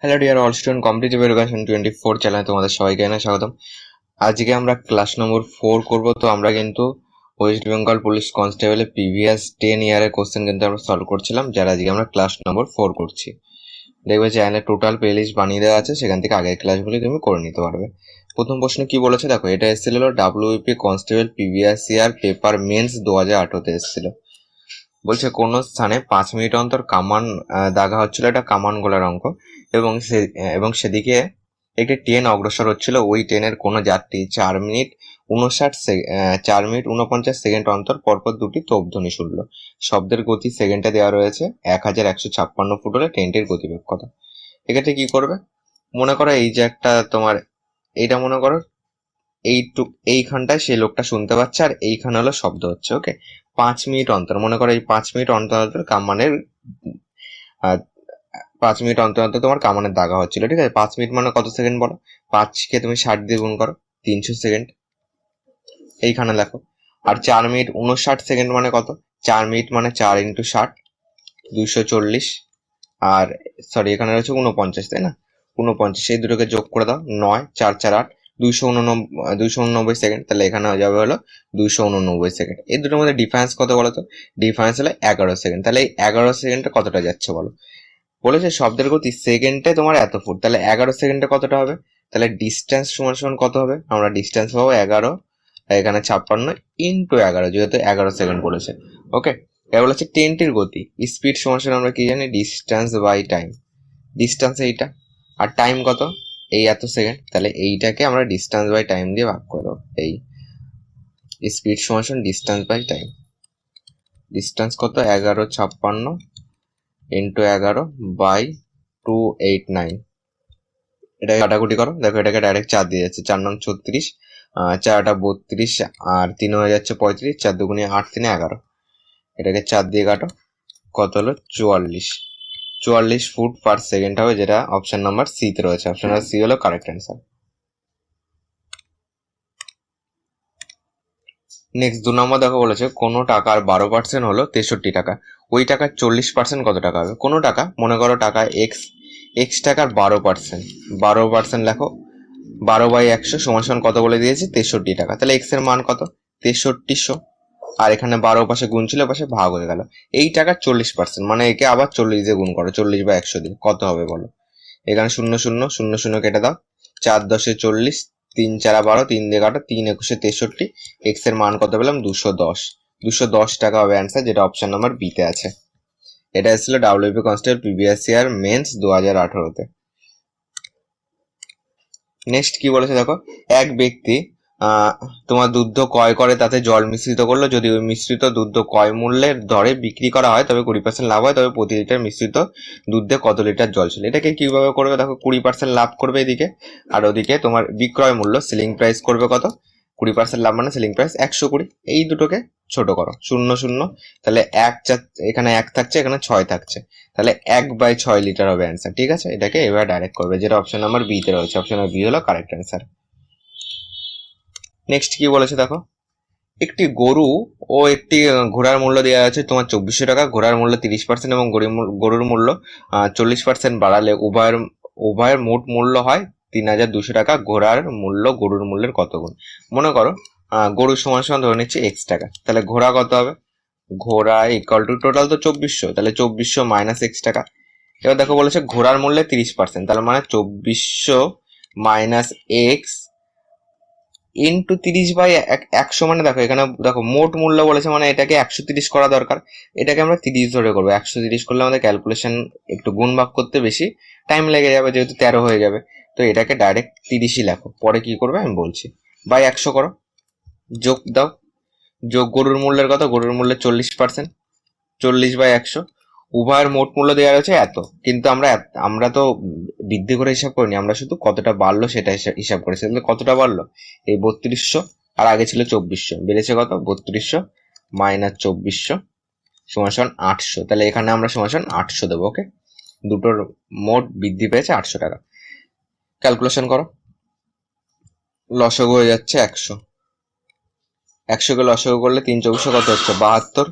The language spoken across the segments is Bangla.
Hello dear all student, competitive education 24 চ্যানেলে তোমাদের সবাইকে জানাই স্বাগতম। আজকে আমরা ক্লাস নম্বর 4 করব। তো আমরা কিন্তু ওয়েস্ট বেঙ্গল পুলিশ কনস্টেবলের প্রিভিয়াস 10 ইয়ারের কোশ্চেন কিন্তু আমরা সলভ করছিলাম, যার আজকে আমরা ক্লাস নম্বর 4 করছি। দেখবে চ্যানেলে টোটাল প্লে লিস্ট বানিয়ে দেওয়া আছে, সেখান থেকে আগের ক্লাসগুলি তুমি করে নিতে পারবে। প্রথম প্রশ্ন কি বলেছে দেখো, এটা এসেছিল WP constable previous year paper mains 2018-তে এসেছিল। বলছে কোন স্থানে 5 মিনিট অন্তর কামান দাগা হচ্ছিল, এটা কামান গোলার অঙ্ক, এবং সেদিকে একটি ট্রেন অগ্রসর হচ্ছিল। ওই ট্রেনের কোনো যাত্রী 4 মিনিট 49 সেকেন্ড অন্তর পরপর দুটি তোপধ্বনি শুনল। শব্দের গতি সেকেন্ডে দেওয়া রয়েছে 1156 ফুট হলে ট্রেনটির গতিবেগ কত। এক্ষেত্রে কি করবে, মনে করো এই যে একটা তোমার এইটা মনে করো এইখানটায় সেই লোকটা শুনতে পাচ্ছে, আর এইখানে হলো শব্দ হচ্ছে। ওকে, 5 মিনিট অন্তর, মনে করো এই 5 মিনিট অন্তর অন্তর কামানের 5 মিনিট অন্তর অন্তর তোমার কামানের দাগা হচ্ছিল। ঠিক আছে, 5 মিনিট মানে কত সেকেন্ড বলো? 5কে তুমি 60 দিয়ে গুণ করো, 300 সেকেন্ড এইখানে লেখো। আর 4 মিনিট 59 সেকেন্ড মানে কত? 4 মিনিট মানে 4 ইন্টু 60, 240। আর সরি, এখানে রয়েছে 49, তাই না? 49, এই দুটোকে যোগ করে দাও, 9 4 4 8, 289 সেকেন্ড। তাহলে এখানে হয়ে যাবে হলো 289 সেকেন্ড। এই দুটোর মধ্যে ডিফারেন্স কত বলো তো? ডিফারেন্স হলো 11 সেকেন্ড। তাহলে এই 11 সেকেন্ডে কতটা যাচ্ছে বলো? বলেছে শব্দের গতি সেকেন্ডে তোমার এত ফুট, তাহলে 11 সেকেন্ডে কতটা হবে? তাহলে ডিস্টেন্স সমান সমান কত হবে? আমরা ডিস্টেন্স পাবো 11, এখানে 56 ইন্টু 11, যেহেতু 11 সেকেন্ড বলেছে। ওকে, এবার বলেছে ট্রেনটির গতি স্পিড সমান সমান আমরা কি জানি? Distance by time. ডিস্টেন্স এইটা, আর টাইম কত? এই এত সেকেন্ড। তাহলে এইটাকে আমরা ডিস্টেন্স বাই টাইম দিয়ে ভাগ করে দেবো। এই স্পিড সমান সমান ডিস্টেন্স বাই টাইম। ডিস্টেন্স কত? 1156 ইন্টু 11 বাই 289। এটাকে কাটাকুটি করো, দেখো এটাকে ডাইরেক্ট 4 দিয়ে যাচ্ছে। 4 নং 36, 4 32, আর 3 হয়ে যাচ্ছে 35, 4 দুগুণে 8, 3 11। এটাকে 4 দিয়ে কাটো, কত হলো? 44 ফুট পার সেকেন্ড হবে, যেটা অপশন নাম্বার সি তে রয়েছে। অপশন নাম্বার সি হলো কারেক্ট অ্যান্সার। নেক্সট 2 নম্বর দেখো, বলেছে কোনো টাকার 12% হলো 63 টাকা, ওই টাকার 40% কত টাকা হবে? কোনো টাকা, মনে করো টাকা এক্স টাকার 12% লেখো, 12/100 সমান সমান কত বলে দিয়েছে? 63 টাকা। তাহলে এক্স এর মান কত? 6300। আর এখানে 12 পাশে গুণ ছিল, পাশে ভাগ হয়ে গেল। এই টাকার 40%, মানে একে আবার 40 দিয়ে গুণ করো, 40/100 দিয়ে কত হবে বলো? এখানে 0 0 0 0 কেটে দাও, 4 10 40, 3 4 12, 3 দিয়ে কাটো, 3 21 63। এক্স এর মান কত পেলাম? 210 টাকা হবে অ্যান্সার, যেটা অপশন নাম্বার বি তে আছে। এটা এসেছিল WP constable previous year mains 2018-তে। নেক্সট কি বলেছে দেখো, এক ব্যক্তি তোমার দুধ ক্রয় করে, তাতে জল মিশ্রিত করলো। যদি ওই মিশ্রিত দুধ ক্রয় মূল্যের দরে বিক্রি করা হয় তবে 20% লাভ হয়, তবে প্রতি লিটার মিশ্রিত দুধে কত লিটার জল ছিল? এটাকে কিভাবে করবে দেখো, 20% লাভ করবে এদিকে, আর ওদিকে তোমার বিক্রয় মূল্য সেলিং প্রাইস করবে কত? 20% লাভ মানে সেলিং প্রাইস 120। এই দুটোকে ছোট করো, 0 0, তাহলে এখানে 1 থাকছে, এখানে 6 থাকছে, তাহলে 1/6 লিটার হবে অ্যান্সার। ঠিক আছে, এটাকে এবার ডাইরেক্ট করবে, যেটা অপশন নাম্বার বি তে রয়েছে। অপশন নাম্বার বি হলো কারেক্ট অ্যান্সার। নেক্সট কি বলেছে দেখো, একটি গরু ও একটি ঘোড়ার মূল্য দেওয়া আছে তোমার 2400 টাকা। ঘোড়ার মূল্য 30% এবং গরুর মূল্য 40% বাড়ালে উভয়ের মোট মূল্য হয় 3200 টাকা। ঘোড়ার মূল্য গরুর মূল্যের কত গুণ? মনে করো গরু সমান সমান ধরে নিচ্ছে x টাকা, তাহলে ঘোড়া কত হবে? ঘোড়া ইকুয়াল টু টোটাল তো 2400, তাহলে 2400 মাইনাস x টাকা। এবার দেখো বলেছে ঘোড়ার মূল্যে 30%, তাহলে মানে 2400 মাইনাস এক্স ইন্টু 30/100, মানে দেখো এখানে দেখো মোট মূল্য বলেছে, মানে এটাকে 130 করা দরকার। এটাকে আমরা 30 ধরে করবো। 130 করলে আমাদের ক্যালকুলেশন একটু গুণ ভাগ করতে বেশি টাইম লেগে যাবে, যেহেতু 13 হয়ে যাবে। তো এটাকে ডাইরেক্ট 30ই লেখো, পরে কি করবে আমি বলছি। বাই 100 করো, যোগ দাও, যোগ গরুর মূল্যের কত? গরুর মূল্যের 40%, 40/100। উভয়ের মোট মূল্য দেওয়া রয়েছে এত, কিন্তু আমরা তো বৃদ্ধি করে হিসাব করিনি, আমরা শুধু কতটা বাড়লো সেটা হিসাব করেছি। তাহলে কতটা বাড়লো? এই 3200, আর আগে ছিল 2400, বেড়েছে কত? 3200 মাইনাস 2400 সমান সমান 800। তাহলে এখানে আমরা সমান সমান 800 দেবো। ওকে, দুটোর মোট বৃদ্ধি পেয়েছে 800 টাকা। ক্যালকুলেশন করো, লসগু হয়ে যাচ্ছে 100 কে লসগু করলে 3 24 কত হচ্ছে? 72।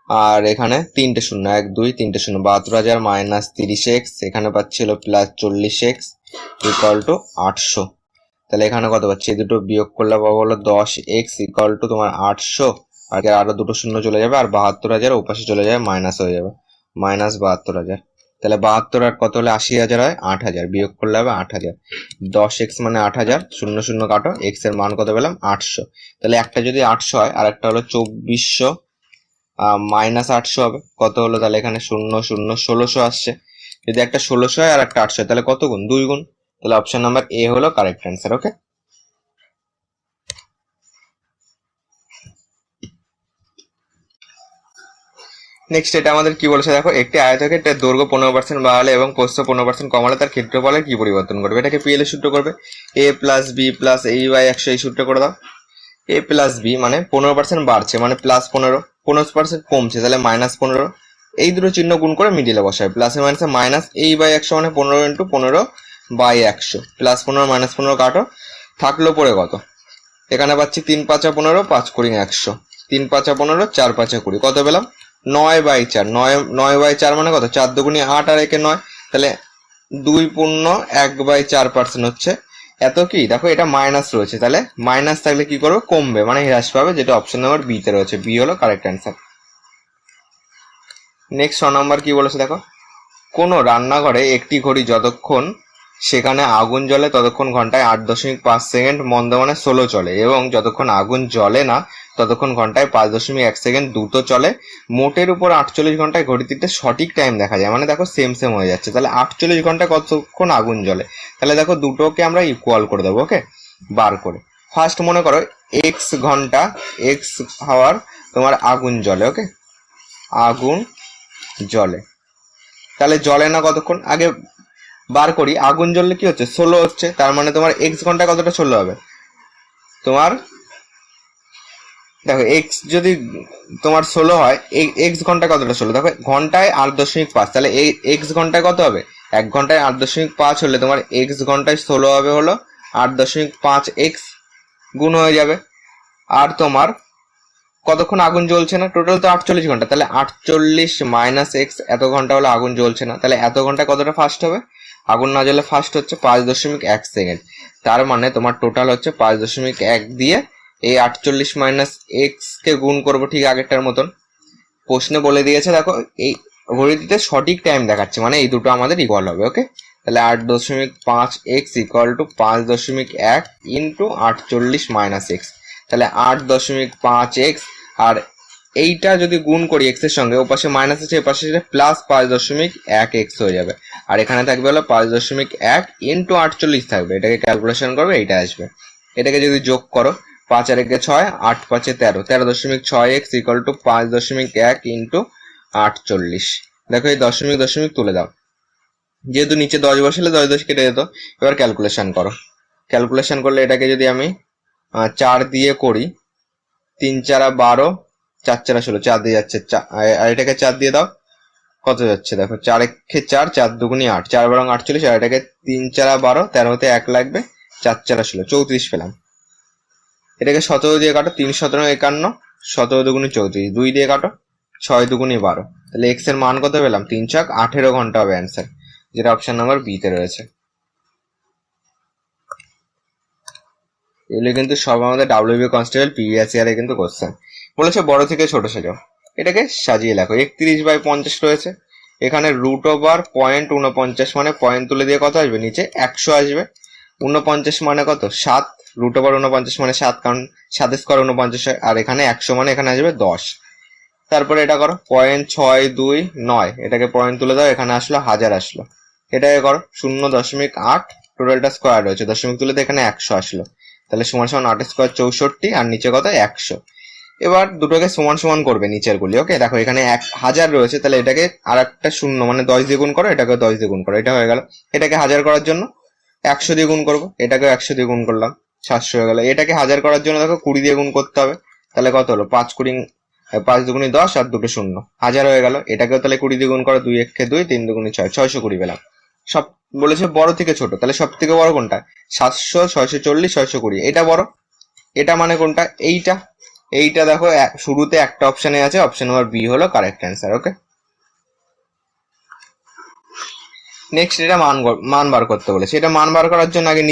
আর এখানে 3টে শূন্য, 1 2 3টে শূন্য, 72,000 মাইনাস 30x, এখানে পাচ্ছিল প্লাস 40x ইকুয়াল টু 800। তাহলে এখানে কত পাচ্ছি, এই দুটো বিয়োগ করলে পাবো হলো 10x ইকুয়াল টু তোমার 800, আর আরো দুটো শূন্য চলে যাবে, আর 72,000 ওপাশে চলে যাবে, মাইনাস হয়ে যাবে, মাইনাস 72,000। তাহলে 72 আর কত হলে 80,000 হয়, 8,000 বিয়োগ করলে হবে 8,000। 10x মানে 8,000, শূন্য শূন্য কাটো, x এর মান কত পেলাম 800। তাহলে একটা যদি 800 হয় আর একটা হলো 2400 মাইনাস 800 হবে, কত হলো, তাহলে এখানে শূন্য শূন্য 1600 আসছে। যদি একটা 1600 হয় আর একটা 800 হয় তাহলে কত গুণ, 2 গুণ। তাহলে অপশন নাম্বার এ হলো কারেক্ট অ্যান্সার। ওকে, নেক্সট এটা আমাদের কি বলেছে দেখো, একটি আয়তক্ষেত্রের দৈর্ঘ্য 15% বাড়ালে এবং প্রস্থ 15% কমালে তার ক্ষেত্রফলের কি পরিবর্তন করবে। এটাকে পিএল এর সূত্র করবে, a প্লাস বি প্লাস এই বাই 100, এই সূত্র করে দাও। a প্লাস বি মানে 15% বাড়ছে মানে প্লাস 15, 15% কমছে তাহলে মাইনাস 15, এই দুটো চিহ্ন গুণ করে মিডিলে বসায়, প্লাসে মাইনাসে মাইনাস এই বাই 100 মানে 15 ইন্টু 15 বাই 100, প্লাস 15 মাইনাস 15 কাটো, থাকলো পরে কত, এখানে পাচ্ছি 3 5 15, 5 কুড়ি 100, 3 5 15, 4 5 20, কত পেলাম 9/4, 9/4 মানে কত, 4 দুগুণি 8 আর একে 9, তাহলে 2.1/4% হচ্ছে এত। কি দেখো এটা মাইনাস রয়েছে, তাহলে মাইনাস থাকলে কি করবে, কমবে মানে হ্রাস পাবে, যেটা অপশন নাম্বার বি তে রয়েছে, বি হলো কারেক্ট অ্যান্সার। নেক্সট 6 নাম্বার কি বলেছে দেখো, কোনো রান্নাঘরে একটি ঘড়ি যতক্ষণ সেখানে আগুন জ্বলে ততক্ষণ ঘন্টায় 8.5 সেকেন্ড মন্দ মানে 16 চলে, এবং যতক্ষণ আগুন জ্বলে না ততক্ষণ ঘন্টায় 5.1 সেকেন্ড দ্রুত চলে। মোটের উপর 48 ঘন্টায় ঘড়িটিতে সঠিক টাইম দেখা যায়, মানে দেখো সেম সেম হয়ে যাচ্ছে, তাহলে 48 ঘন্টায় কতক্ষণ আগুন জ্বলে, তাহলে দেখো দুটোকে আমরা ইকুয়াল করে দেবো। ওকে, বার করে ফার্স্ট মনে করো এক্স ঘন্টা, এক্স হাওয়ার তোমার আগুন জ্বলে। ওকে, আগুন জ্বলে, তাহলে জ্বলে না কতক্ষণ, আগে বার করি। আগুন জ্বললে কি হচ্ছে, 16 হচ্ছে, তার মানে তোমার এক্স ঘন্টায় কতটা 16 হবে, তোমার দেখো এক্স যদি তোমার 16 হয়, এক্স ঘন্টায় কতটা 16, দেখো ঘন্টায় 8.5, তাহলে এই এক্স ঘন্টায় কত হবে, 1 ঘন্টায় 8.5 হলে তোমার এক্স ঘন্টায় 16 হবে হলো 8.5 এক্স, গুণ হয়ে যাবে। আর তোমার কতক্ষণ আগুন জ্বলছে না, টোটাল তো 48 ঘন্টা, তাহলে 48 মাইনাস এক্স, এত ঘন্টা হলো আগুন জ্বলছে না, তাহলে এত ঘন্টায় কতটা ফাস্ট হবে, আগুন না জ্বলে ফাস্ট হচ্ছে 5.1 সেকেন্ড, তার মানে তোমার টোটাল হচ্ছে 5.1 দিয়ে এই 48 মাইনাস এক্স কে গুণ করবো ঠিক আগেরটার মতন। প্রশ্নে বলে দিয়েছে দেখো এই ঘড়িটিতে সঠিক টাইম দেখাচ্ছে, মানে এই দুটো আমাদের ইকুয়াল হবে। ওকে, তাহলে 8.5 x equal to 5.1 into 48 minus x, তাহলে 8.5 এক্স, আর এইটা যদি গুণ করি এক্স এর সঙ্গে, ও পাশে মাইনাস আছে, এ পাশে প্লাস 5.1 এক্স হয়ে যাবে, আর এখানে থাকবে হলো 5.1 ইন্টু 48 থাকবে, এটাকে ক্যালকুলেশন করবে, এইটা আসবে। এটাকে যদি যোগ করো, 5 আর 1 6, 8 5 13, 13.6 এক্স ইকুয়াল টু 5.1 ইন্টু 48। দেখো এই দশমিক দশমিক তুলে দাও, যেহেতু নিচে 10 বসালে 10 10 কেটে যেত। এবার ক্যালকুলেশন করো, ক্যালকুলেশন করলে এটাকে যদি আমি 4 দিয়ে করি, 3 4 12, 4 4 16, 4 দিয়ে যাচ্ছে, আর এটাকে 4 দিয়ে দাও, কত যাচ্ছে দেখো, 4 একে 4, 4 দুগুণি 8, 4 বারং 48, আর এটাকে 3 4 12, 13তে 1 লাগবে, 4 4 16, 34 পেলাম। এটাকে 17 দিয়ে কাটো, 3 17 51, 17 দুগুণি 34, 2 দিয়ে কাটো, 6 দুগুণি 12, তাহলে এক্স এর মান কত পেলাম, 3 ছক 18 ঘন্টা হবে অ্যান্সার, যেটা অপশন নাম্বার বি তে রয়েছে। এগুলো কিন্তু সব আমাদের ডাব্লিউবি কনস্টেবল প্রিভিয়াস ইয়ারে কিন্তু কোশ্চেন বলেছে। বড় থেকে ছোট সাজাও, এটাকে সাজিয়ে লেখো। 31/50 রয়েছে, এখানে রুট ওভার 0.49 মানে পয়েন্ট তুলে দিয়ে কত আসবে, নিচে 100 আসবে। 49 মানে কত, 7, রুট ওভার 49 মানে 7, কারণ 7 স্কোয়ার 49 হয়, আর এখানে 100 মানে এখানে আসবে 10। তারপরে এটা করো 0.629, এটাকে পয়েন্ট তুলে দাও, এখানে আসলো 1000 আসলো। এটাকে করো 0.8, টোটালটা স্কোয়ার রয়েছে, দশমিক তুলে তো এখানে 100 আসলো, তাহলে সমান সমান 8 স্কোয়ার 64, আর নিচে কত 100। এবার দুটোকে সমান সমান করবে নিচের গুলি। ওকে, দেখো এখানে 1000 রয়েছে, তাহলে এটাকে আর একটা শূন্য মানে 10 দিয়ে গুণ করো, এটাকে 10 দিয়ে গুণ করো, এটা হয়ে গেল। এটাকে 1000 করার জন্য 100 দিয়ে গুণ করবো, এটাকে 100 দিয়ে গুণ করলাম, 700 হয়ে গেল। এটাকে 1000 করার জন্য দেখো 20 দিয়ে গুণ করতে হবে, তাহলে কত হলো, 5 দুগুণি 10, আর দুটো শূন্য, 1000 হয়ে গেল। এটাকেও তাহলে 20 দিয়ে গুণ করো, 2 1 2, 3 দুগুণি 6, 620 পেলাম। সব বলেছে বড় থেকে ছোট, তাহলে সব থেকে বড় কোনটা, 700, 640, 620, এটা বড়। এটা মানে কোনটা, এইটা, এইটা দেখো শুরুতে একটা অপশনে আছে, অপশন নাম্বার বি হলো কারেক্ট অ্যান্সার। ওকে, নেক্সট এটা মান বার করতে বলেছে। এটা মান বার করার জন্য আগে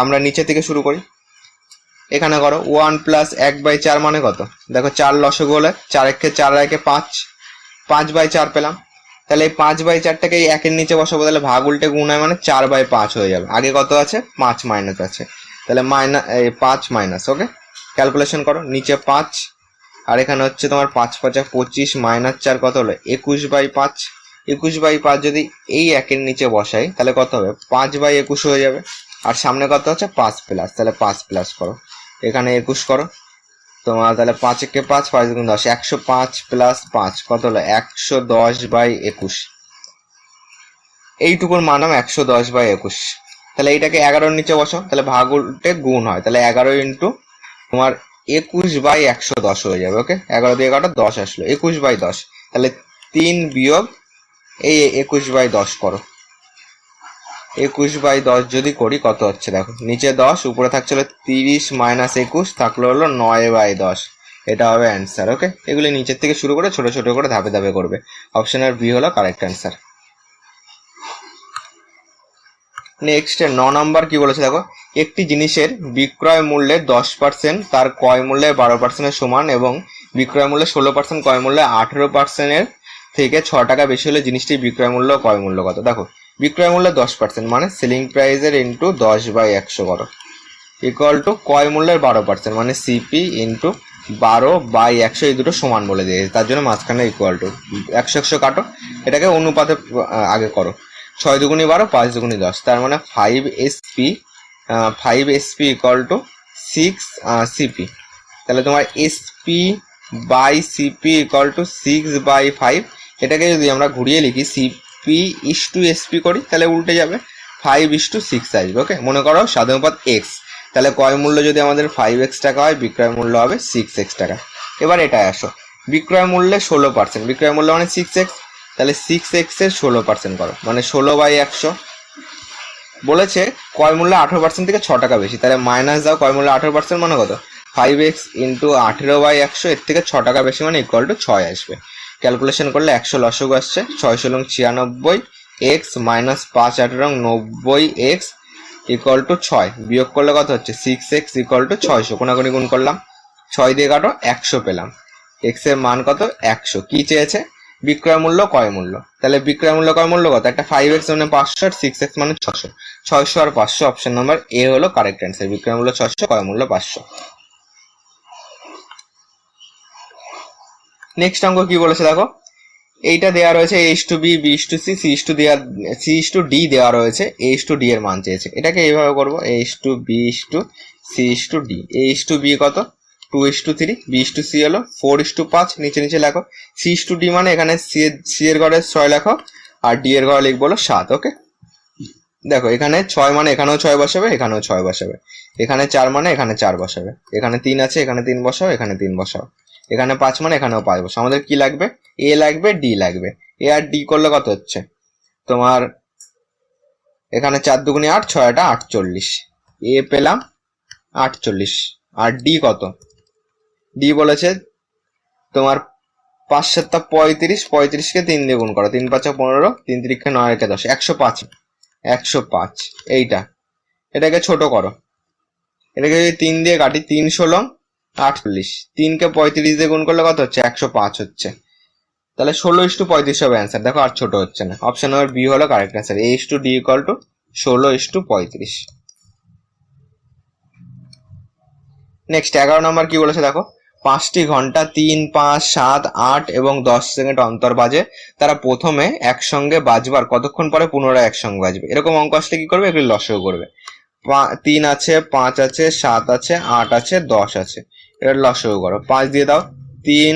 আমরা নিচে থেকে শুরু করি। এখানে করো 1 প্লাস 1/4 মানে কত? দেখো 4 লসগু হলে 4 একে 4 একে 5, 5/4 পেলাম। তাহলে এই 5/4টাকে এই একের নিচে বসাবো, তাহলে ভাগ উল্টে গুণ হয় মানে 4/5 হয়ে যাবে। আগে কত আছে? 5 মাইনাস আছে, তাহলে 5 মাইনাস। ওকে, ক্যালকুলেশন করো, নিচে 5 আর এখানে হচ্ছে তোমার 5 5 25 মাইনাস 4 কত হলো? 21/5। 21/5 যদি এই একের নিচে বসাই তাহলে কত হবে? 5/21 হয়ে যাবে। আর সামনে কত আছে? 5 প্লাস, তাহলে 5 প্লাস করো, এখানে 21 করো তোমার, তাহলে 5 একে 5, 5 গুণ 10, 105 প্লাস 5 কত হলো? 110/21। এইটুকুর মান হবে 110/21। তাহলে এইটাকে 11-র নিচে বসাও, তাহলে ভাগ উল্টে গুণ হয়, তাহলে 11 ইন্টু তোমার 21/110 হয়ে যাবে। ওকে, 11 দিয়ে 11 10 আসলো, 21/10। তাহলে 3 বিয়োগ এই 21/10 করো। 21/10 যদি করি কত হচ্ছে দেখো, নিচে 10, উপরে থাকছিল 30 মাইনাস 21, থাকলো হলো 9/10। এটা হবে অ্যান্সার। ওকে, এগুলি নিচের থেকে শুরু করে ছোট ছোট করে ধাপে ধাপে করবে। অপশনের বি হলো কারেক্ট অ্যান্সার। নেক্সট 9 নাম্বার কি বলেছে দেখো, একটি জিনিসের বিক্রয় মূল্যের 10% তার ক্রয় মূল্যের 12%-এর সমান এবং বিক্রয় মূল্যের 16%, ক্রয় মূল্যের 18%-এর থেকে 6 টাকা বেশি হলে জিনিসটির বিক্রয় মূল্য ক্রয় মূল্য কত? দেখো, বিক্রয় মূল্য 10% মানে সেলিং প্রাইসের ইন্টু 10/100 করো, ইকুয়াল টু ক্রয় মূল্যের 12% মানে সিপি ইন্টু 12/100, এই দুটো সমান বলে দিয়েছে, তার জন্য মাঝখানে ইকুয়াল টু 100 কাটো, এটাকে অনুপাতে আগে করো। 6 দুগুণি 12, 5 দুগুণি 10, তার মানে 5 SP ইকুয়াল টু 6 CP। তাহলে তোমার SP by CP equal to 6/5। এটাকে যদি আমরা ঘুরিয়ে লিখি CP ইস টু SP করি তাহলে উল্টে যাবে, 5:6 আসবে। ওকে, মনে করো সাধারণত X, তাহলে ক্রয় মূল্য যদি আমাদের 5X টাকা হয়, বিক্রয় মূল্য হবে 6X টাকা। এবার এটাই আসো, বিক্রয় মূল্যে 16%, বিক্রয় মূল্য মানে 6X, তাহলে 6X এর 16% করো, মানে 16/100। বলেছে ক্রয় মূল্য 18% থেকে 6 টাকা বেশি, তাহলে মাইনাস দাও, ক্রয় মূল্য 18% মানে কত? 5X ইন্টু 18/100, এর থেকে 6 টাকা বেশি মানে ইকুয়াল টু 6 আসবে। ক্যালকুলেশন করলে 100 লসগু আসছে, 6 × 96, X minus 5 8 × 90X equal to 6, বিয়োগ করলে কত হচ্ছে? 6X ইকুয়াল টু 600, কোনাকুনি গুণ করলাম, 6 দিয়ে কাটো, 100 পেলাম। X এর মান কত? 100। কি চেয়েছে? বিক্রয় মূল্য ক্রয় মূল্য, তাহলে বিক্রয় মূল্য ক্রয় মূল্য কত? একটা 5X মানে 500 আর 6X মানে 600, 600 আর 500, অপশন নাম্বার এ হলো কারেক্ট অ্যান্সার। বিক্রয় মূল্য 600, ক্রয় মূল্য 500। নেক্সট অঙ্ক কি বলেছে দেখো, এইটা দেওয়া রয়েছে A:B, B:C, C:D দেওয়া রয়েছে, A:D এর মান চেয়েছে। এটাকে এইভাবে করবো, A:B, C:D। A:B কত? 2:3, B:C হলো 4:5, নিচে নিচে লেখো। C:D মানে এখানে C এর ঘরে 6 লেখো আর D এর ঘরে লিখবো হলো 7। ওকে, দেখো এখানে 6 মানে এখানেও 6 বসাবে, এখানেও 6 বসাবে, এখানে 4 মানে এখানে 4 বসাবে, এখানে 3 আছে, এখানে 3 বসাও, এখানে 3 বসাও, এখানে 5 মানে এখানেও 5 বসাও। আমাদের কি লাগবে? A লাগবে, D লাগবে। A আর D করলে কত হচ্ছে তোমার? এখানে 4 দুগুণি 8, 6 এটা 48, A পেলাম 48। আর D কত? D বলেছে তোমার 5 7 35, 35কে 3 দিয়ে গুণ করো, 3 5 15, 3 3 9 10, 105, 105। এইটা, এটাকে ছোট করো, এটাকে যদি 3 দিয়ে কাটি, 3 16 48, 3কে 35 দিয়ে গুণ করলে কত হচ্ছে? 105 হচ্ছে। তাহলে 16:35 হবে অ্যান্সার। দেখো আর ছোট হচ্ছে না, অপশন নাম্বার বি হলো correct answer. A:D equal to 16:35। Next 11 নম্বর কি বলেছে দেখো, 5টি ঘন্টা 3 5 7 8 এবং 10 সেকেন্ড অন্তর বাজে, তারা প্রথমে একসঙ্গে বাজবার কতক্ষণ পরে পুনরায় একসঙ্গে বাজবে? এরকম অঙ্ক আসলে কি করবে? এগুলি লসও করবে। 3 আছে, 5 আছে, 7 আছে, 8 আছে, 10 আছে, এটা লসও করো। 5 দিয়ে দাও, 3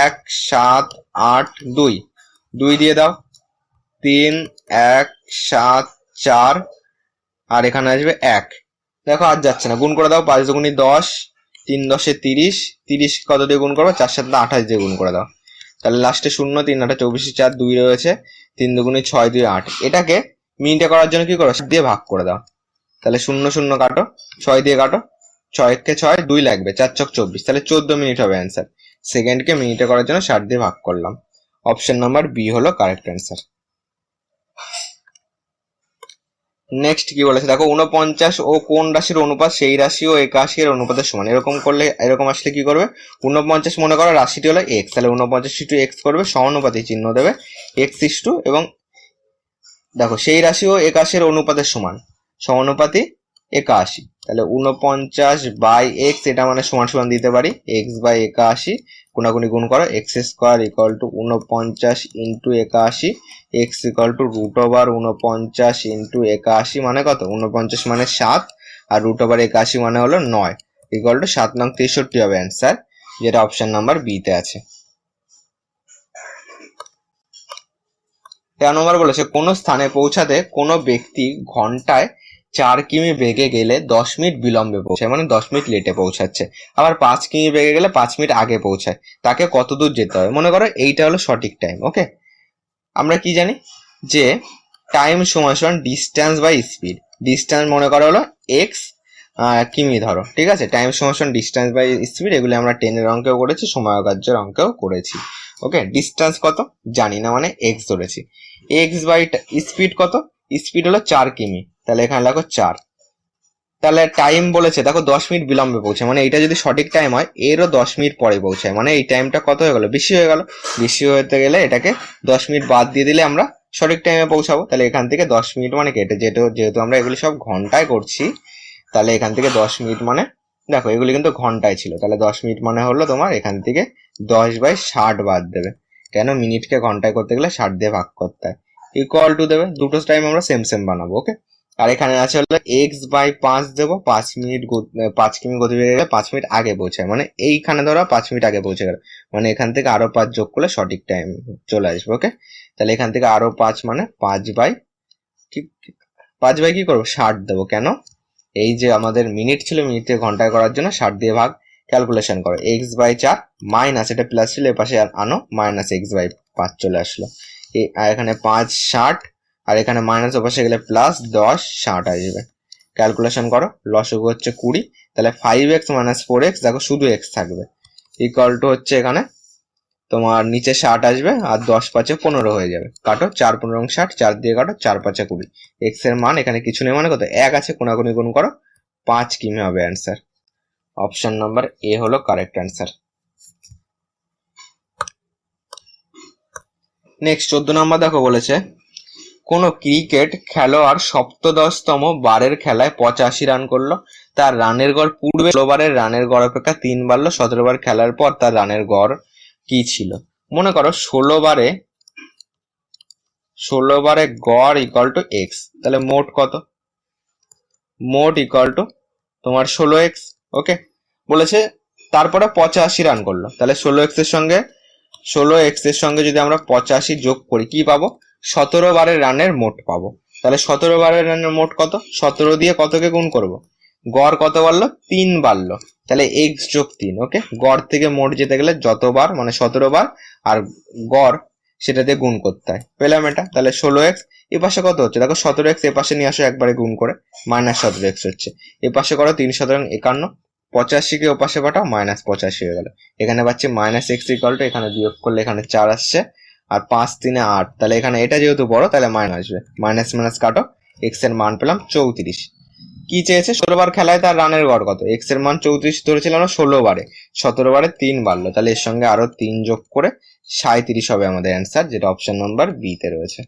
1 7 8 2, 2 দিয়ে দাও, 3 1 7 4, আর এখানে আসবে 1। দেখো আর যাচ্ছে না, গুণ করে দাও, 5 দুগুণি 10, 3 10 30, 30 কত দিয়ে গুণ করবো? 4 7 28 দিয়ে গুণ করে দাও, তাহলে লাস্টে 0, 3 8 24, 4 2 রয়েছে, 3 দুগুণি 6 2 8। এটাকে মিনিটে করার জন্য কি করো? 7 দিয়ে ভাগ করে দাও, তাহলে 0 0 কাটো, 6 দিয়ে কাটো, 6 6 2 লাগবে, 4 ছক 24, তাহলে 14 মিনিট হবে অ্যান্সার। সেকেন্ডকে মিনিটে করার জন্য 60 দিয়ে ভাগ করলাম। অপশন নাম্বার বি হলো কারেক্ট অ্যান্সার। নেক্সট কি বলেছে দেখো, 49 ও কোন রাশির অনুপাত সেই রাশি ও 81 এর অনুপাতের সমান। এরকম করলে, এরকম আসলে কি করবে, 49 মনে করো রাশিটি হলো এক্স, তাহলে 49 * x করবে, সমানুপাতি চিহ্ন দেবে, x এবং দেখো সেই রাশি ও 81 এর অনুপাতের সমান, সমানুপাতি 81, তাহলে 49/x এটা মানে সমান সমান দিতে পারি x/81, গুণাগুণি গুণ করো, x² = 49 × 81, x = √49 × 81 মানে কত, 49 মানে 7 আর √81 মানে হলো 9, = 7 নং 63 হবে অ্যান্সার, যেটা অপশন নাম্বার বি তে আছে। 13 নম্বর বলেছে, কোন স্থানে পৌঁছাতে কোনো ব্যক্তি ঘন্টায় 4 কিমি বেগে গেলে 10 মিনিট বিলম্বে পৌঁছায়, মানে 10 মিনিট লেটে পৌঁছাচ্ছে। আবার 5 কিমি বেগে গেলে 5 মিনিট আগে পৌঁছায়, তাকে কত দূর যেতে হবে? মনে করো এইটা হলো সঠিক টাইম। ওকে, আমরা কি জানি যে টাইম সমান ডিস্টেন্স বাই স্পিড। ডিস্টেন্স মনে করো হলো x কিমি ধরো, ঠিক আছে। টাইম সমান ডিস্টেন্স বাই স্পিড, এগুলি আমরা 10 এর অঙ্কেও করেছি, সময়াকার্যের অঙ্কেও করেছি। ওকে, ডিস্টেন্স কত জানি না, মানে x ধরেছি। x বাই স্পিড কত, স্পিড হলো 4 কিমি, তাহলে এখানে লেখো 4। তাহলে টাইম বলেছে দেখো 10 মিনিট বিলম্বে পৌঁছায়, মানে এটা যদি সঠিক টাইম হয় এরও 10 মিনিট পরে পৌঁছায়, মানে এই টাইমটা কত হয়ে গেল, বেশি হয়ে গেল। বেশি হতে গেলে এটাকে 10 মিনিট বাদ দিয়ে দিলে আমরা সঠিক টাইমে পৌঁছাবো। তাহলে এখান থেকে 10 মিনিট মানে কেটে, যেহেতু আমরা এগুলি সব ঘন্টায় করছি, তাহলে এখান থেকে 10 মিনিট মানে দেখো এগুলি কিন্তু ঘন্টায় ছিল, তাহলে 10 মিনিট মানে হলো তোমার এখান থেকে 10/60 বাদ দেবে, কেন মিনিটকে ঘন্টায় করতে গেলে 60 দিয়ে ভাগ করতে হয়, ইকুয়াল টু দেবে। দুটো টাইম আমরা সেম সেম বানাবো। ওকে, আর এখানে আছে হলো x/5 দেবো, 5 মিনিট 5 কিমি গতিবেগে গেলে 5 মিনিট আগে পৌঁছায়, মানে এইখানে ধরো 5 মিনিট আগে পৌঁছে গেল, মানে এখান থেকে আরো 5 যোগ করলে সঠিক টাইম চলে আসবে। ওকে, তাহলে এখান থেকে আরো 5 মানে 5/5 কি করবো, 60 দেবো, কেন এই যে আমাদের মিনিট ছিল, মিনিটে ঘন্টায় করার জন্য 60 দিয়ে ভাগ, ক্যালকুলেশন করো, x/4 মাইনাস, এটা প্লাস ছিল এপাশে আনো, মাইনাস x/5 চলে আসলো। আর এখানে 5 60, আর এখানে মাইনাস ওপাশে গেলে প্লাস 10 60 আসবে। ক্যালকুলেশন করো, লসগু হচ্ছে 20, তাহলে 5x - 4x, দেখো শুধু x থাকবে, ইকুয়াল টু হচ্ছে এখানে তোমার নিচে 60 আসবে, আর 10 5 15 হয়ে যাবে। কাটো, 4 15 60, 4 দিয়ে কাটো, 4 5 20, x এর মান এখানে কিছু নেই মানে কত, 1 আছে, কোনাকুনি গুণ করো, 5 কিমি হবে অ্যান্সার। অপশন নাম্বার এ হলো কারেক্ট অ্যান্সার। নেক্সট 14 নম্বর দেখো বলেছে, কোন ক্রিকেট খেলোয়াড় 17তম বারের খেলায় 85 রান করলো, তার রানের গড় পূর্বে 16 বারের রানের গড় অপেক্ষা 3 বাড়লো, 17 বার খেলার পর তার রানের গড় কি ছিল? মনে করো 16 বারে গড় ইকুয়াল টু এক্স, তাহলে মোট কত, মোট ইকুয়াল টু তোমার 16x। ওকে, বলেছে তারপরে 85 রান করলো, তাহলে 16x এর সঙ্গে যদি আমরা 85 যোগ করি কি পাবো, 17 বারের রানের মোট পাবো। তাহলে 17 বারের রানের মোট কত, 17 দিয়ে কতকে গুণ করব, গড় কত বাড়লো, 3 বাড়লো, তাহলে x যোগ 3। ওকে, গড় থেকে মোট যেতে গেলে যতবার মানে 17 বার আর গড় সেটা দিয়ে গুণ করতে হয়, পেলাম এটা। তাহলে 16x, এ পাশে কত হচ্ছে দেখো, 17x এ পাশে নিয়ে আসো একবারে গুণ করে, -17x হচ্ছে, এ পাশে করো 3 × 51, 85 কে ও পাশে পাঠাও, -85 হয়ে গেল। এখানে পাচ্ছি -x ইকুয়াল টু, এখানে বিয়োগ করলে এখানে 4 আসছে, আর 5 3 8, তাহলে এখানে এটা যেহেতু বড় তাহলে মাইনাস আসবে, মাইনাস কাটো, x এর মান পেলাম 34। কি চেয়েছে, 16 বার খেলায় তার রানের গড় কত, x এর মান 34 ধরেছিলাম 16 বারে, 17 বারে 3 বাড়লো, তাহলে এর সঙ্গে আরো 3 যোগ করে 37 হবে আমাদের অ্যান্সার, যেটা অপশন নাম্বার বি তে রয়েছে।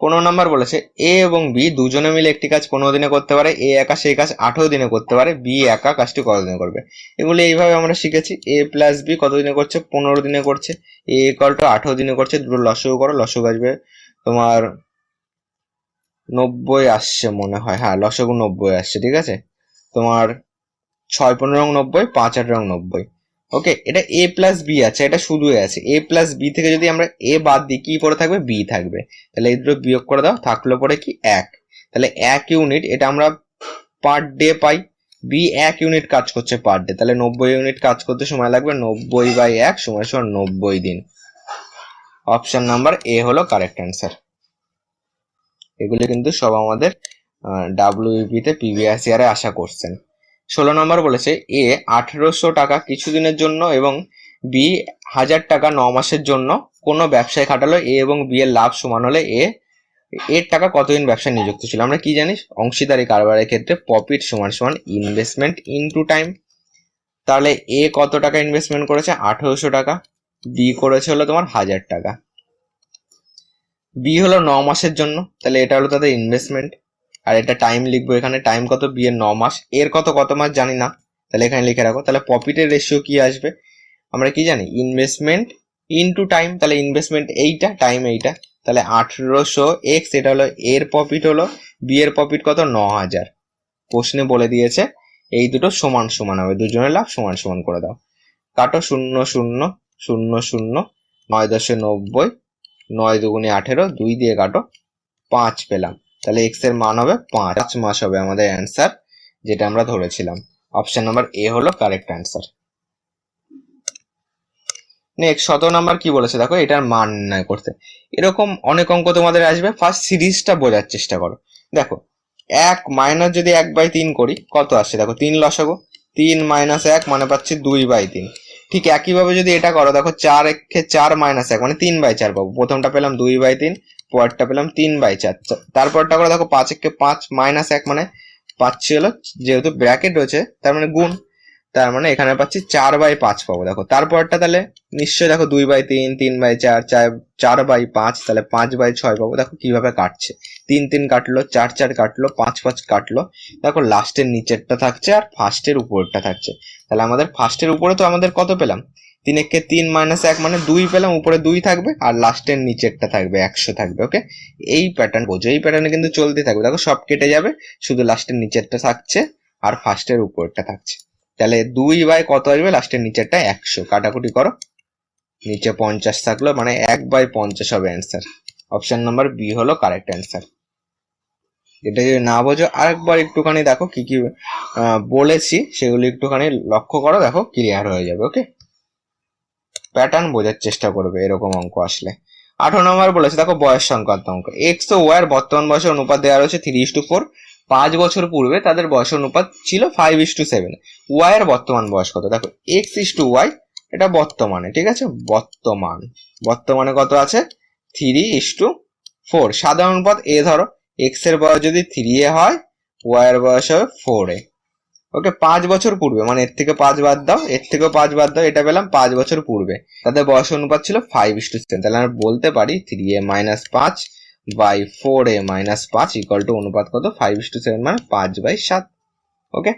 15 নাম্বার বলেছে, এ এবং বি দুজনে মিলে একটি কাজ 15 দিনে করতে পারে, এ একা সেই কাজ 18 দিনে করতে পারে, বি একা কাজটি কত দিনে করবে? এগুলি এইভাবে আমরা শিখেছি, এ প্লাস বি কত দিনে করছে, 15 দিনে করছে, এ ইকুয়াল টু 18 দিনে করছে, দুটো লসগু করো, লসগু আসবে তোমার 90 আসছে মনে হয়, হ্যাঁ লসগু 90 আসছে, ঠিক আছে। তোমার 6 15 90, 5 8 90। ওকে, এটা এ প্লাস বি আছে, এটা শুধু আছে, এ প্লাস বি থেকে যদি আমরা এ বাদ দিই কি পড়ে থাকবে, বি থাকবে, তাহলে এই দুটো বিয়োগ করে দাও, থাকলো পরে কি 1, তাহলে 1 ইউনিট, এটা আমরা পার ডে পাই, বি 1 ইউনিট কাজ করছে পার ডে, তাহলে 90 ইউনিট কাজ করতে সময় লাগবে, 90/1 = 90 দিন। অপশন নাম্বার এ হলো কারেক্ট অ্যান্সার। এগুলি কিন্তু সব আমাদের WBP তে প্রিভিয়াস ইয়ারে আসা কোশ্চেন। 16 নম্বর বলেছে এ 1800 টাকা কিছুদিনের জন্য এবং বি 1000 টাকা 9 মাসের জন্য কোনো ব্যবসায় খাটালো। এ এবং বি এর লাভ সমান হলে এর টাকা কতদিন ব্যবসায় নিযুক্ত ছিল। আমরা কি জানি, অংশীদারি কারবারের ক্ষেত্রে প্রফিট সমান সমান ইনভেস্টমেন্ট ইনটু টাইম। তাহলে এ কত টাকা ইনভেস্টমেন্ট করেছে, 1800 টাকা। বি করেছে হলো তোমার 1000 টাকা। বি হলো 9 মাসের জন্য, তাহলে এটা হলো তাদের ইনভেস্টমেন্ট। আর এটা টাইম লিখবো এখানে, টাইম কত, বি এর 9 মাস, এর কত মাস জানি না, তাহলে এখানে লিখে রাখো। তাহলে প্রফিটের রেশিও কি আসবে, আমরা কি জানি, ইনভেস্টমেন্ট ইনটু টাইম। তাহলে ইনভেস্টমেন্ট এইটা, টাইম এইটা, তাহলে 1800 এক্স, এটা হলো এর প্রফিট, হলো বি এর প্রফিট কত, 9000। প্রশ্নে বলে দিয়েছে এই দুটো সমান সমান হবে, দুজনের লাভ সমান সমান করে দাও। কাটো 0 0 0 0, 9 10 90, 9 দুগুণে 18, 2 দিয়ে কাটো, 5 পেলাম। তাহলে এক্স এর মান হবে 5 মাস হবে আমাদের অ্যান্সার, যেটা আমরা ধরেছিলাম। অপশন নাম্বার এ হলো কারেক্ট অ্যান্সার। নেক্সট 17 নাম্বার কি বলেছে দেখো, এটার মান নির্ণয় করতে। এরকম অনেক অঙ্ক তোমাদের আসবে, ফার্স্ট সিরিজটা বোঝার চেষ্টা করো। দেখো 1 মাইনাস যদি 1/3 করি কত আসছে, দেখো 3 লসাগু, 3 মাইনাস 1 মানে পাচ্ছি 2/3। ঠিক একইভাবে যদি এটা করো, দেখো 4 একে 4 মাইনাস 1 মানে 3/4 পাবো। প্রথমটা পেলাম 2/3, পরেরটা পেলাম 3/4। তারপরটা করে দেখো 5 একে 5 মাইনাস 1 মানে পাচ্ছি হলো, যেহেতু ব্র্যাকেট রয়েছে তার মানে গুণ, তার মানে এখানে পাচ্ছি 4/5 পাবো। দেখো তারপরটা তাহলে নিশ্চয়ই দেখো 2/3, 3/4, 4/5, তাহলে 5/6 পাবো। দেখো কিভাবে কাটছে, 3 3 কাটলো, 4 4 কাটলো, 5 5 কাটলো। দেখো লাস্টের নিচেরটা থাকছে আর ফার্স্টের উপরেরটা থাকছে। তাহলে আমাদের ফার্স্টের উপরে তো আমাদের কত পেলাম, 3 একে 3 মাইনাস 1 মানে 2 পেলাম, উপরে 2 থাকবে আর লাস্টের নিচেরটা থাকবে 100 থাকবে। ওকে, এই প্যাটার্ন বোঝো, এই প্যাটার্নে কিন্তু চলতে থাকবে। দেখো সব কেটে যাবে, শুধু লাস্টের নিচেরটা থাকছে আর ফার্স্টের উপরেরটা থাকছে। তাহলে 2 কত আসবে, লাস্টের নিচেরটা 100, কাটাকুটি করো, নিচে 50 থাকলো, মানে 1/50 হবে অ্যান্সার। অপশন নাম্বার বি হলো কারেক্ট অ্যান্সার। এটা যদি না বোঝো আরেকবার একটুখানি দেখো কি কি বলেছি, সেগুলো একটুখানি লক্ষ্য করো, দেখো ক্লিয়ার হয়ে যাবে। ওকে, প্যাটার্ন বোঝার চেষ্টা করবে এরকম অঙ্ক আসলে। 18 নম্বর বলেছে দেখো বয়স সংক্রান্ত অঙ্ক। এক্স ও ওয়াই এর বর্তমান বয়সের অনুপাত দেওয়া রয়েছে 3:4। 5 বছর পূর্বে তাদের বয়সের অনুপাত ছিল 5:7। ওয়াই এর বর্তমান বয়স কত, দেখো x:y, এটা বর্তমানে, ঠিক আছে, বর্তমানে কত আছে, 3:4। সাধারণ অনুপাত এ ধরো, এক্স এর বয়স যদি 3a হয়, ওয়াই এর বয়স হবে 4a। ওকে, 5 বছর পূর্বে, মানে এর থেকে 5 বাদ দাও, এর থেকেও 5 বাদ দাও, এটা পেলাম 5 বছর পূর্বে তাদের বয়স অনুপাত ছিল 5:7। তাহলে আমরা বলতে পারি 3a - 5 by 4a - 5 equal to অনুপাত কত, 5:7 মানে 5/7। ওকে,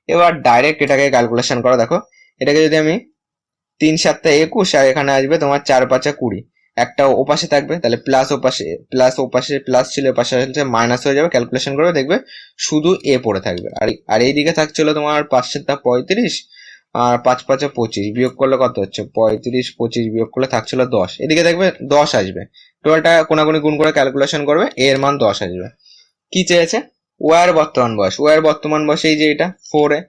এবার ডাইরেক্ট এটাকে ক্যালকুলেশন করো। দেখো এটাকে যদি আমি 3 7 21 আর এখানে আসবে তোমার 4 5 20, একটা ওপাশে থাকবে, তাহলে ওপাশে প্লাস ছিল, ওপাশে মাইনাস হয়ে যাবে। ক্যালকুলেশন করবে দেখবে শুধু এ পড়ে থাকবে, আর এইদিকে থাকছিল তোমার 5 7 35 আর 5 5 25, বিয়োগ করলে কত হচ্ছে, 35 25 বিয়োগ করলে থাকছিল 10, এদিকে দেখবে 10 আসবে। টোটালটা কোনাকুনি গুণ করে ক্যালকুলেশন করবে, এর মান 10 আসবে। কি চেয়েছে, ওয়ার বর্তমান বয়স, ওয়ার বর্তমান বয়স এই যে এটা 4a,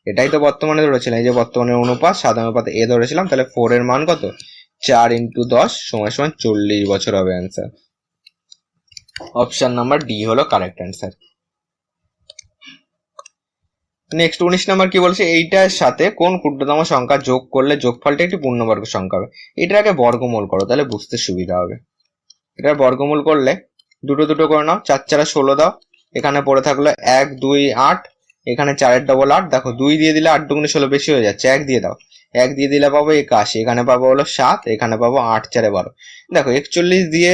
এটাই তো বর্তমানে ধরেছিলাম, এই যে বর্তমানের অনুপাত, সাধারণ অনুপাত এ ধরেছিলাম, তাহলে 4 এর মান কত, 4 × 10 = 40 বছর হবে অ্যান্সার। অপশন নাম্বার ডি হলো কারেক্ট অ্যান্সার। নেক্সট 19 নাম্বার কি বলছে, এইটার সাথে কোন ক্ষুদ্রতম সংখ্যা যোগ করলে যোগফলটা একটি পূর্ণবর্গ সংখ্যা হবে। এটার আগে বর্গমূল করো, তাহলে বুঝতে সুবিধা হবে। এটার বর্গমূল করলে দুটো দুটো করে নাও, 4 4 16 দাও, এখানে পড়ে থাকলো 1 2 8, এখানে 4 ডবল 8, দেখো 2 দিয়ে দিলে 8 2 16 বেশি হয়ে যাচ্ছে, 1 দিয়ে দাও, 1 দিয়ে দিলে পাবো 81, এখানে পাবো হলো 7, এখানে পাবো 8 4 12। দেখো 41 দিয়ে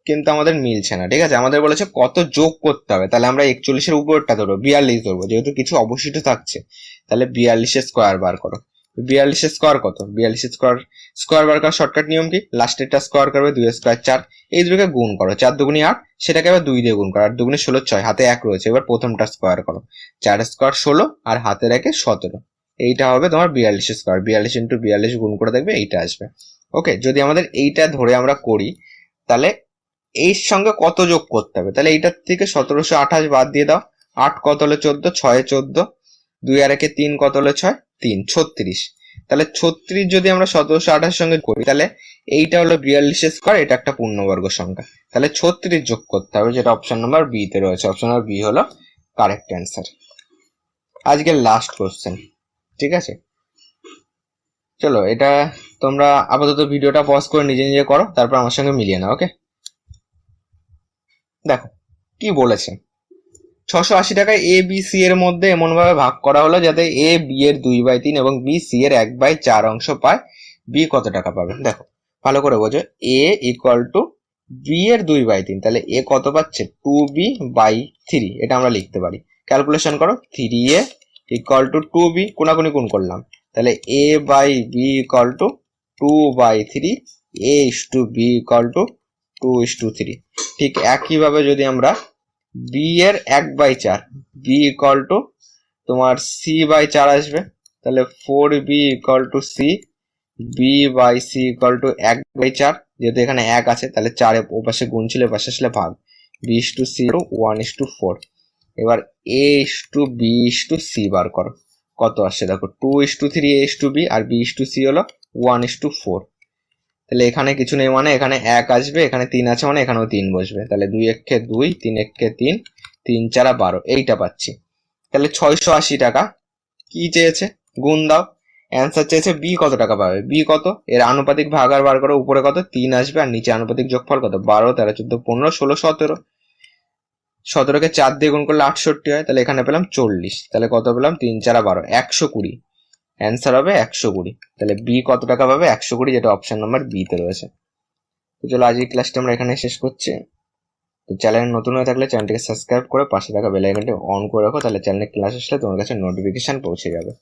কিন্তু আমাদের মিলছে না, ঠিক আছে, আমাদের বলেছে কত যোগ করতে হবে। তাহলে আমরা 41 এর উপরটা ধরবো, 42 ধরবো, যেহেতু কিছু অবশিষ্ট থাকছে। তাহলে 42 এর স্কোয়ার বার করো। 42 এর স্কোয়ার কত, 42 এর স্কোয়ার বার করার শর্টকাট নিয়ম কি, লাস্টেরটা স্কোয়ার করবে, 2 স্কোয়ার 4, এই দুটোকে গুণ করো, 4 2 8, সেটাকে আবার 2 দিয়ে গুণ করো, 8 2 16 6, হাতে 1 রয়েছে, এবার প্রথমটা স্কোয়ার করো, 4 স্কোয়ার 16 আর হাতে রেখে 17, এইটা হবে তোমার 42 স্কোয়ার। 42 × 42 গুণ করে দেখবে এইটা আসবে। ওকে, যদি আমাদের এইটা ধরে আমরা করি, তাহলে এর সঙ্গে কত যোগ করতে হবে, তাহলে এইটার থেকে 1728 বাদ দিয়ে দাও, 8 কত হলো 14, 6 14, 2 আর 1 3 কত হলো 6 3 36, তাহলে 36 যদি আমরা 1728 সঙ্গে করি তাহলে এইটা হলো 42 স্কোয়ার, এটা একটা পূর্ণবর্গ সংখ্যা, তাহলে 36 যোগ করতে হবে, যেটা অপশন নাম্বার বি তে রয়েছে। অপশন নাম্বার বি হলো কারেক্ট অ্যান্সার। আজকের লাস্ট কোশ্চেন, ঠিক আছে? চলো এটা তোমরা আপাতত ভিডিওটা পজ করে নিজে নিজে করো, তারপর আমার সঙ্গে মিলিয়ে নাও। ওকে, দেখো কি বলেছে। 680 টাকায় এ বি সি এর মধ্যে এমন ভাবে ভাগ করা হলো যাতে এ বি এর 2/3 এবং বি সি এর 1/4 অংশ পায়, বি কত টাকা পাবে? দেখো ভালো করে বোঝো, এ ইকুয়াল টু বি এর 2/3, তাহলে এ কত পাচ্ছে? 2b/3, এটা আমরা লিখতে পারি। ক্যালকুলেশন করো, 3a ইকুয়াল টু 2b, কোনাকুনি গুণ করলাম, তাহলে a by B equal to 2/3, a is to B equal to 2:3। ঠিক একইভাবে যদি আমরা বি এর 1/4, বি ইকুয়াল টু তোমার c/4 আসবে, তাহলে 4b equal to c, B by C equal to 1/4, যেহেতু এখানে 1 আছে তাহলে 4 ও পাশে গুণ ছিল, পাশে আসলে ভাগ, বি ইস টু সি 1:4। এবার A is to B is to C বার করো, কত আসছে দেখো, 2:3 এ ইস টু বি, আর বি ইস টু সি হলো 1:4। তাহলে এখানে কিছু নেই মানে এখানে 1 আসবে, এখানে 3 আছে মানে এখানেও 3 বসবে, তাহলে 2 একে 2, 3 একে 3, 3 4 12, এইটা পাচ্ছি। তাহলে 680 টাকা কি চেয়েছে? গুণ দাও। অ্যান্সার চেয়েছে বি কত টাকা পাবে, বি কত, এর আনুপাতিক ভাগার বার করো, উপরে কত 3 আসবে আর নিচে আনুপাতিক যোগফল কত, 12 13 14 15 16 17, 17কে 4 দিয়ে গুণ করলে 68 হয়, তাহলে এখানে পেলাম 40, তাহলে কত পেলাম, 3 4 12, 120। অ্যান্সার হবে 120। তাহলে বি কত টাকা পাবে? 120, যেটা অপশন নাম্বার বি তে রয়েছে। তো চলো আজকের ক্লাসটা আমরা এখানে শেষ করছি। তো চ্যানেল নতুন হয়ে থাকলে চ্যানেলটিকে সাবস্ক্রাইব করে পাশে থাকা বেল আইকনটি অন করে রাখো, তাহলে চ্যানেলের ক্লাস আসলে তোমার কাছে নোটিফিকেশন পৌঁছে যাবে।